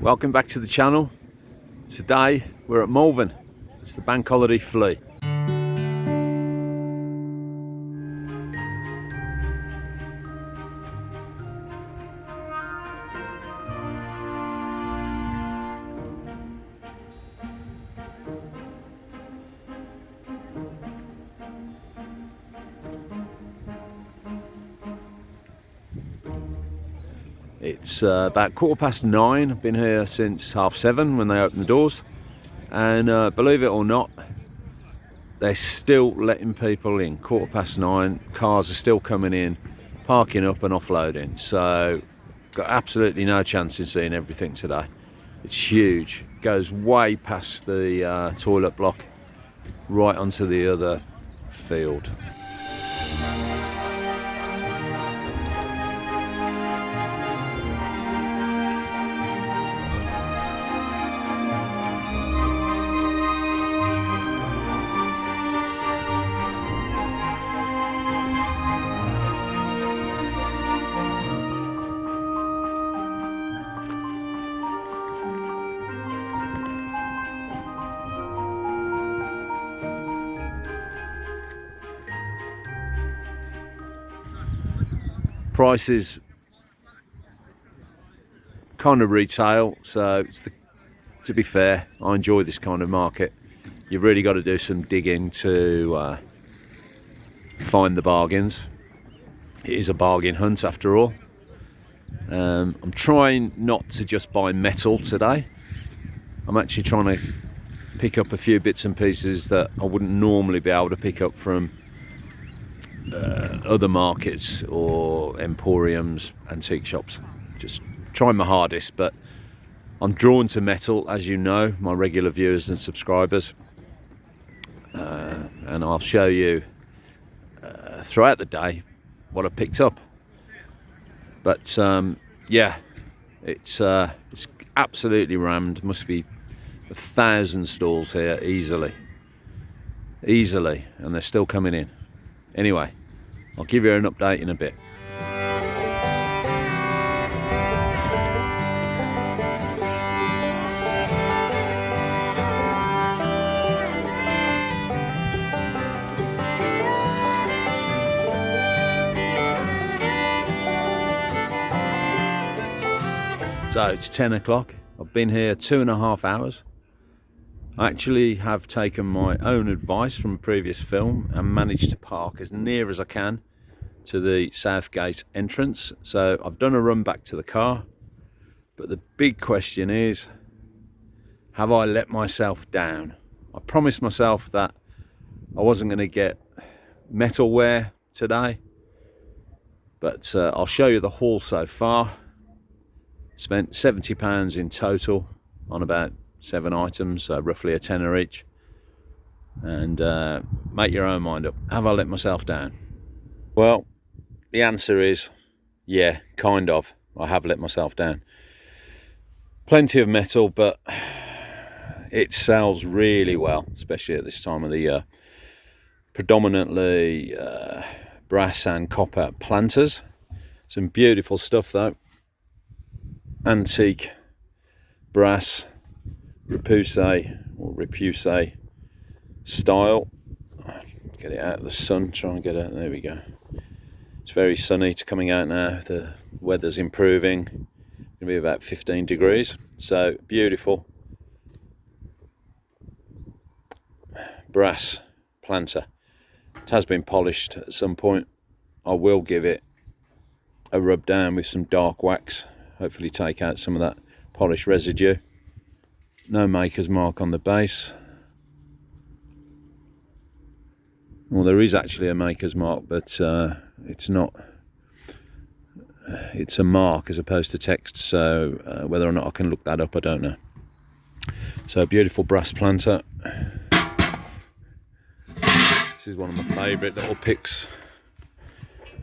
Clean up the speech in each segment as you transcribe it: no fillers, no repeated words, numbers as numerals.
Welcome back to the channel. Today we're at Malvern. It's the bank holiday flea. It's about 9:15. I've been here since 7:30 when they opened the doors, and believe it or not, they're still letting people in. 9:15, cars are still coming in, parking up and offloading. So got absolutely no chance in seeing everything today. It's huge. It goes way past the toilet block, right onto the other field. Prices kind of retail, so to be fair, I enjoy this kind of market. You've really got to do some digging to find the bargains. It is a bargain hunt after all. I'm trying not to just buy metal today. I'm actually trying to pick up a few bits and pieces that I wouldn't normally be able to pick up from other markets or emporiums, antique shops. Just trying my hardest, but I'm drawn to metal, as you know, my regular viewers and subscribers, and I'll show you throughout the day what I picked up. But yeah, it's absolutely rammed. Must be 1,000 stalls here easily, and they're still coming in. Anyway, I'll give you an update in a bit. So it's 10 o'clock. I've been here 2.5 hours. I actually have taken my own advice from a previous film and managed to park as near as I can to the south gate entrance. So I've done a run back to the car, but the big question is, have I let myself down? I promised myself that I wasn't going to get metalware today, but I'll show you the haul so far. Spent £70 in total on about 7 items, so roughly a tenner each. And make your own mind up. Have I let myself down? Well, the answer is yeah, kind of. I have let myself down. Plenty of metal, but it sells really well, especially at this time of the year. Predominantly brass and copper planters. Some beautiful stuff though. Antique brass, repousse or repousse style. Get it out of the sun, try and get it, there we go. It's very sunny, it's coming out now, the weather's improving. It's going to be about 15 degrees, so beautiful. Brass planter. It has been polished at some point. I will give it a rub down with some dark wax, hopefully take out some of that polish residue. No maker's mark on the base. Well, there is actually a maker's mark, but it's not. It's a mark as opposed to text, so whether or not I can look that up, I don't know. So a beautiful brass planter. This is one of my favourite little picks.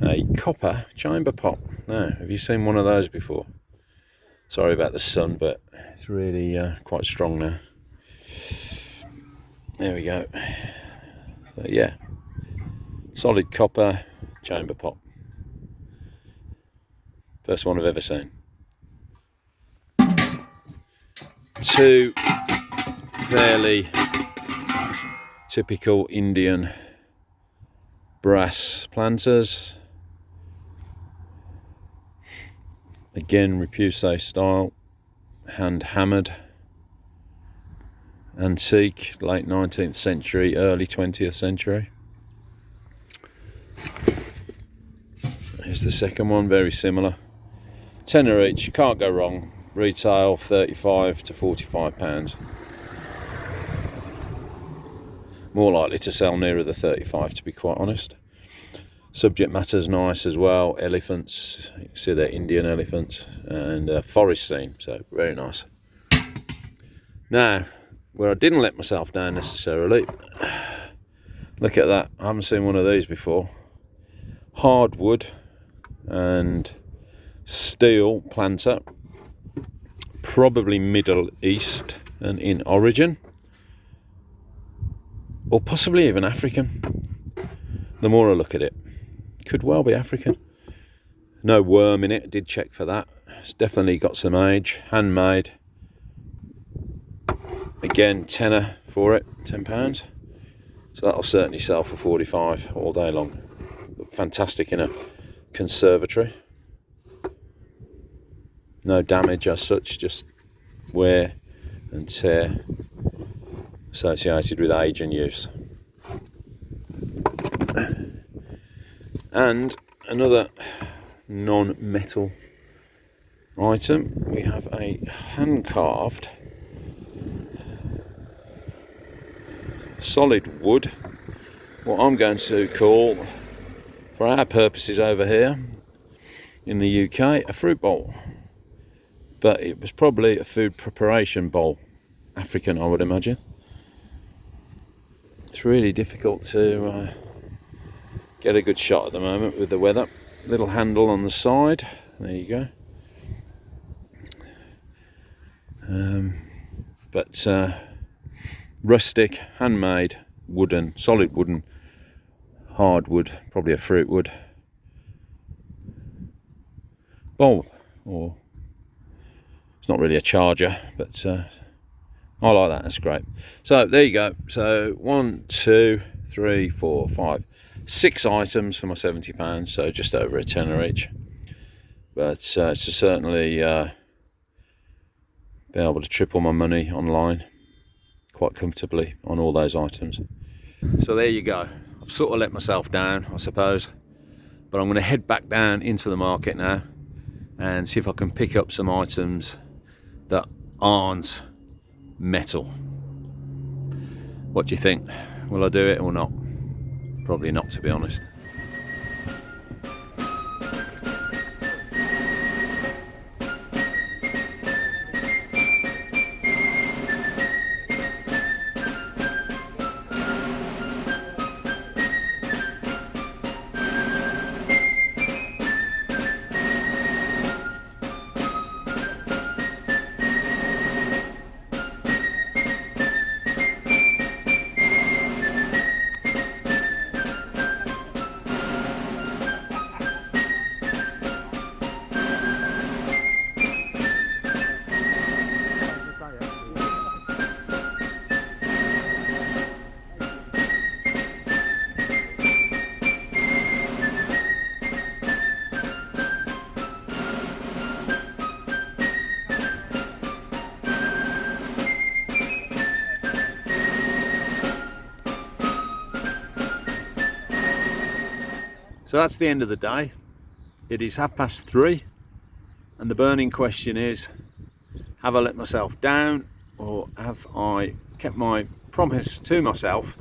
A copper chamber pot. Now, have you seen one of those before? Sorry about the sun, but it's really quite strong now. There we go. So, yeah, solid copper chamber pot. First one I've ever seen. two fairly typical Indian brass planters, again repoussé style, hand hammered, antique, late 19th century, early 20th century. Here's the second one, very similar. Tenner each, you can't go wrong. Retail 35 to 45 pounds. More likely to sell nearer the 35, to be quite honest. Subject matter's nice as well. Elephants, you can see they're Indian elephants, and forest scene, so very nice. Now, where I didn't let myself down necessarily, look at that, I haven't seen one of these before. Hardwood and steel planter, probably Middle East and in origin, or possibly even African. The more I look at it, could well be African. No worm in it, did check for that. It's definitely got some age, handmade. Again, tenner for it, £10. So that'll certainly sell for 45 all day long. Look fantastic in a conservatory. No damage as such, just wear and tear associated with age and use. And another non-metal item, we have a hand-carved solid wood, what I'm going to call, for our purposes over here in the UK, a fruit bowl. But it was probably a food preparation bowl, African I would imagine. It's really difficult to get a good shot at the moment with the weather. Little handle on the side, there you go. But rustic, handmade, wooden, solid wooden, hardwood, probably a fruit wood bowl, or it's not really a charger, but I like that, that's great. So there you go. So 1, 2, 3, 4, 5, 6 items for my £70, so just over a tenner each. But to certainly be able to triple my money online quite comfortably on all those items. So there you go. I've sort of let myself down, I suppose, but I'm going to head back down into the market now and see if I can pick up some items that aren't metal. What do you think? Will I do it or not? Probably not, to be honest. So that's the end of the day. It is 3:30, and the burning question is, have I let myself down, or have I kept my promise to myself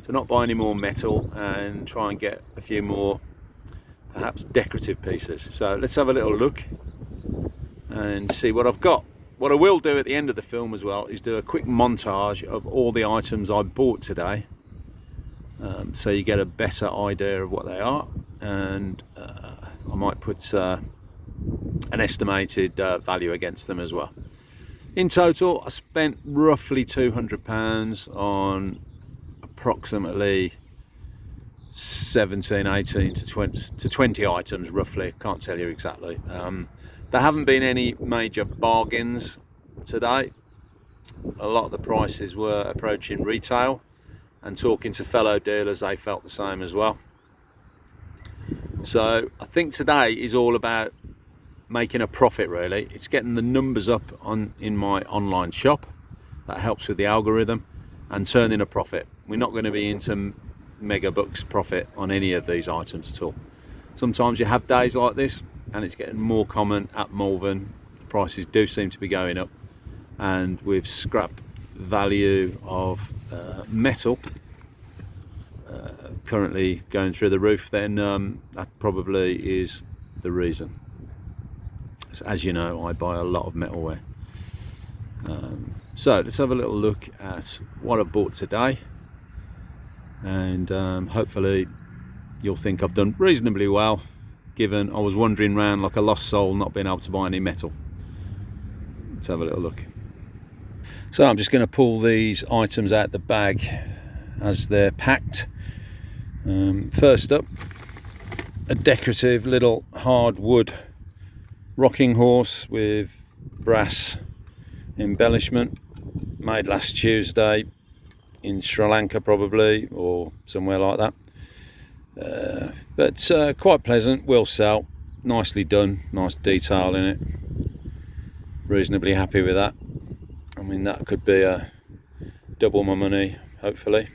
to not buy any more metal and try and get a few more perhaps decorative pieces? So let's have a little look and see what I've got. What I will do at the end of the film as well is do a quick montage of all the items I bought today, so you get a better idea of what they are, and I might put an estimated value against them as well. In total, I spent roughly £200 on approximately 17, 18 to 20 items roughly. Can't tell you exactly. There haven't been any major bargains today. a lot of the prices were approaching retail, and talking to fellow dealers, they felt the same as well. So I think today is all about making a profit, really. It's getting the numbers up in my online shop. That helps with the algorithm, and turning a profit. We're not going to be into mega bucks profit on any of these items at all. Sometimes you have days like this, and it's getting more common at Malvern. The prices do seem to be going up, and with scrap value of metal currently going through the roof, then that probably is the reason. So, as you know, I buy a lot of metalware. So let's have a little look at what I bought today, and hopefully you'll think I've done reasonably well, given I was wandering around like a lost soul, not being able to buy any metal. Let's have a little look. So I'm just going to pull these items out the bag as they're packed. First up, a decorative little hardwood rocking horse with brass embellishment, made last Tuesday in Sri Lanka probably, or somewhere like that. But quite pleasant, will sell, nicely done, nice detail in it. Reasonably happy with that. I mean, that could be double my money, hopefully.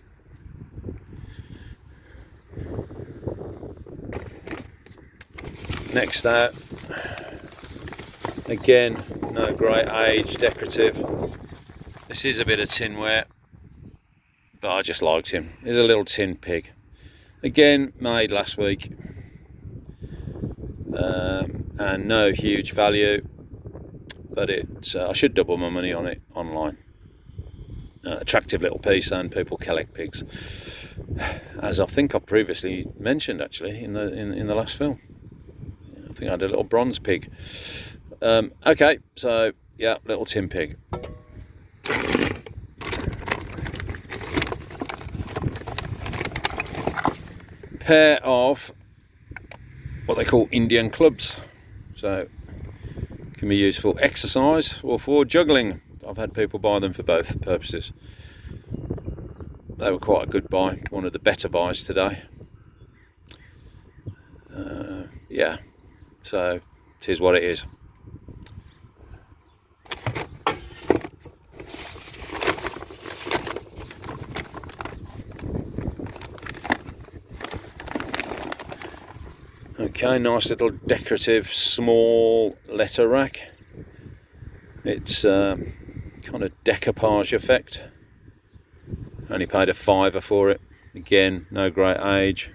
Next out, again, no great age, decorative. This is a bit of tinware, but I just liked him. He's a little tin pig. Again, made last week, and no huge value, but I should double my money on it online. Attractive little piece, and people collect pigs, as I think I previously mentioned actually in the last film. I think I had a little bronze pig. Okay, so yeah, little tin pig. Pair of what they call Indian clubs, so can be used for exercise or for juggling. I've had people buy them for both purposes. They were quite a good buy, one of the better buys today. Yeah, so it is what it is. Okay, nice little decorative small letter rack. It's kind of decoupage effect. Only paid a £5 for it. Again, no great age.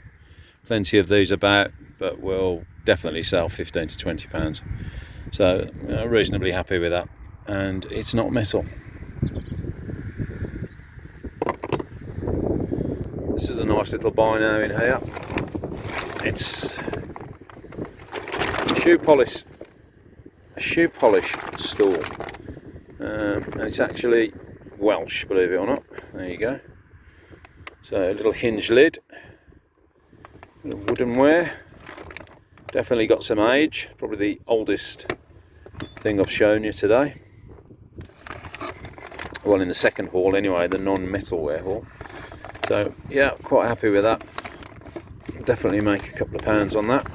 Plenty of these about, but will definitely sell £15 to £20. So reasonably happy with that. And it's not metal. This is a nice little buy now in here. It's a shoe polish store, and it's actually Welsh, believe it or not. There you go. So a little hinge lid, a little woodenware. Definitely got some age. Probably the oldest thing I've shown you today. Well, in the second haul anyway, the non-metalware haul. So yeah, quite happy with that. Definitely make a couple of pounds on that.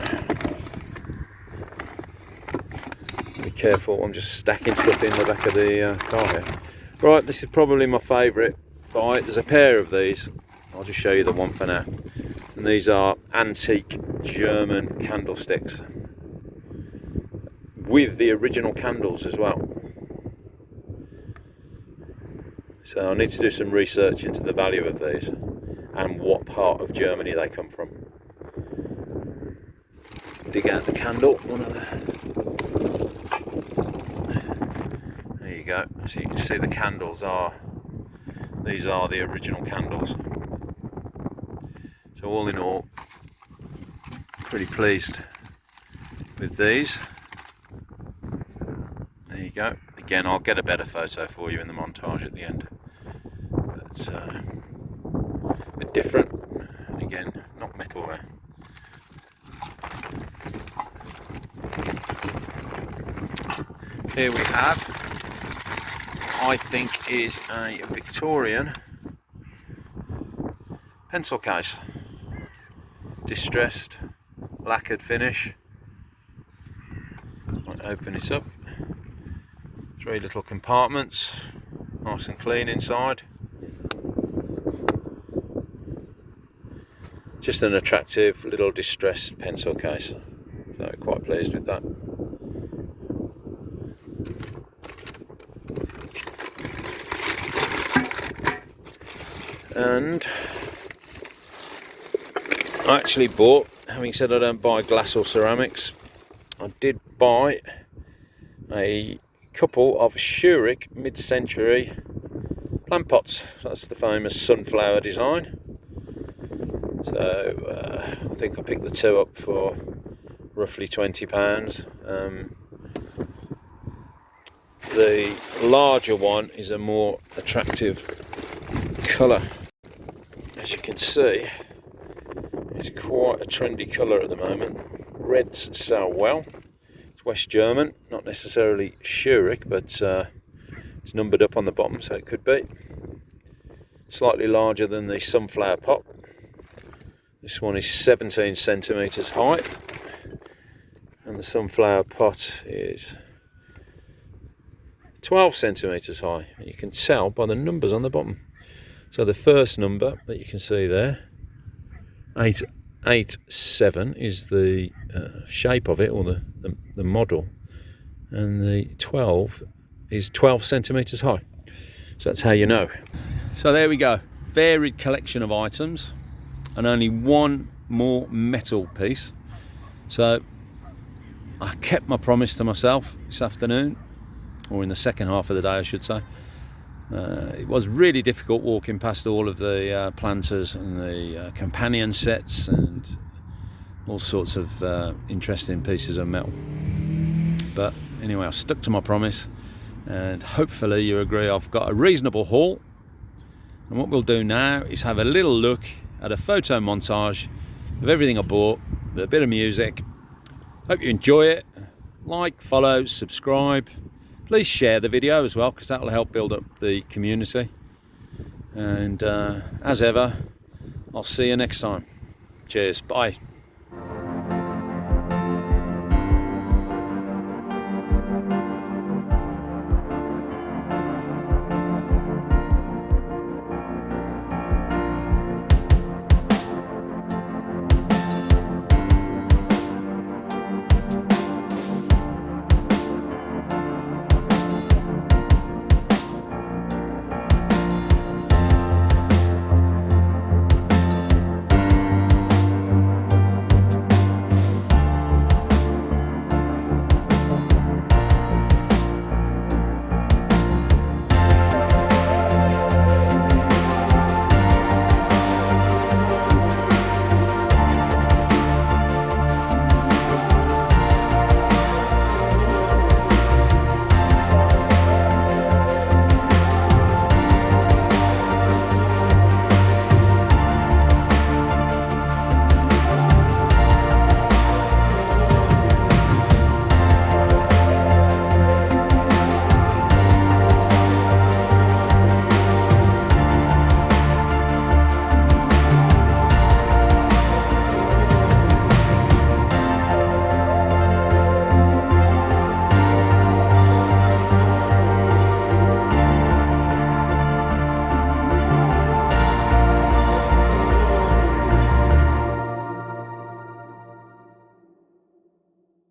Be careful, I'm just stacking stuff in the back of the car here. Right, this is probably my favourite buy. There's a pair of these. I'll just show you the one for now. And these are antique German candlesticks with the original candles as well. So I need to do some research into the value of these and what part of Germany they come from. Dig out the candle, one of the... There you go. So you can see the candles these are the original candles. So all in all, pretty pleased with these. There you go. Again, I'll get a better photo for you in the montage at the end. It's a bit different, and again, not metalware. Here we have I think is a Victorian pencil case. Distressed, lacquered finish. Might open it up. 3 little compartments, nice and clean inside. Just an attractive little distressed pencil case, so quite pleased with that. And I actually bought, having said I don't buy glass or ceramics, I did buy a couple of Zurich mid-century plant pots. That's the famous sunflower design. So I think I picked the 2 up for roughly £20. The larger one is a more attractive colour. As you can see, it's quite a trendy colour at the moment. Reds sell well. It's West German, not necessarily Zurich, but it's numbered up on the bottom, so it could be. Slightly larger than the sunflower pot. This one is 17 centimetres high, and the sunflower pot is 12 centimetres high. You can tell by the numbers on the bottom. So the first number that you can see there, 887, is the shape of it, or the model, and the 12 is 12 centimetres high. So that's how you know. So there we go, varied collection of items, and only one more metal piece. So I kept my promise to myself this afternoon, or in the second half of the day I should say. It was really difficult walking past all of the planters and the companion sets and all sorts of interesting pieces of metal. But anyway, I stuck to my promise, and hopefully you agree I've got a reasonable haul. And what we'll do now is have a little look at a photo montage of everything I bought with a bit of music. Hope you enjoy it. Like, follow, subscribe. Please share the video as well, because that will help build up the community. And as ever, I'll see you next time. Cheers, bye.